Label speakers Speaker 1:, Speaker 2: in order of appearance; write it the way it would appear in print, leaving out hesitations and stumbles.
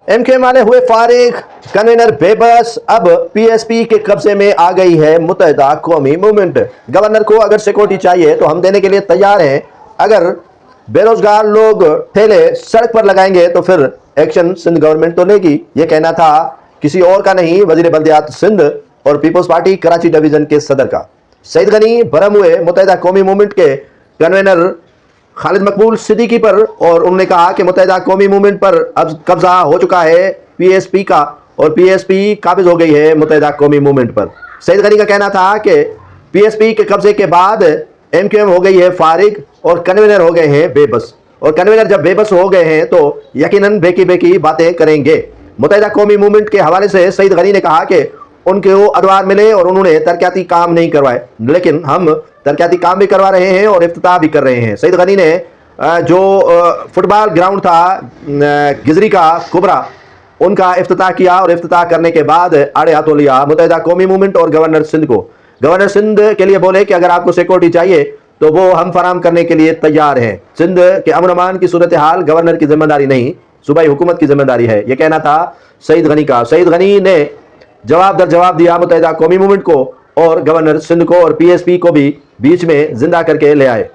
Speaker 1: MK वाले हुए फारिग, कन्वीनर बेबस। अब पीएसपी के कब्जे में आ गई है मुत्तहिदा कौमी मूवमेंट। गवर्नर को अगर सिक्योरिटी चाहिए तो हम देने के लिए तैयार हैं। अगर बेरोजगार लोग ठेले सड़क पर लगाएंगे तो फिर एक्शन सिंध गवर्नमेंट तो लेगी। ये कहना था किसी और का नहीं, वजीर बल्दियात सिंध और पीपल्स पार्टी कराची डिवीजन के सदर का। सईद गनी भरम हुए मुत्तहिदा कौमी मूवमेंट के कन्वीनर खालिद मकबूल सिद्दीकी पर, और उन्होंने कहा कि मुत्तहिदा कौमी मूवमेंट पर अब कब्जा हो चुका है पीएसपी का, और पीएसपी काबिज हो गई है मुत्तहिदा कौमी मूवमेंट पर। सईद गनी का कहना था कि पीएसपी के कब्जे के बाद एमक्यूएम हो गई है फारिग और कन्वीनर हो गए हैं बेबस, और कन्वीनर जब बेबस हो गए हैं तो यकीनन बेकी बेकी बातें करेंगे। मुत्तहिदा कौमी मूवमेंट के हवाले से सईद गनी ने कहा कि उनको अदवार मिले और उन्होंने तरक्याती काम नहीं करवाए, लेकिन हम तरक्याती काम भी करवा रहे हैं और इफ्तिताह भी कर रहे हैं। सईद गनी ने जो फुटबॉल ग्राउंड था गिजरी का कुबरा, उनका इफ्तिताह किया, और इफ्तिताह करने के बाद आड़े हाथों लिया मुत्तहिदा कौमी मूवमेंट और गवर्नर सिंध को। गवर्नर सिंध के लिए बोले कि अगर आपको सिक्योरिटी चाहिए तो वो हम फराम करने के लिए तैयार हैं। सिंध के अमन अमान की सूरत हाल गवर्नर की जिम्मेदारी नहीं, सूबाई हुकूमत की जिम्मेदारी है, यह कहना था सईद गनी का। सईद गनी ने जवाब दर जवाब दिया मुत्तहिदा कौमी मूवमेंट को और गवर्नर सिंध को, और पीएसपी को भी बीच में जिंदा करके ले आए।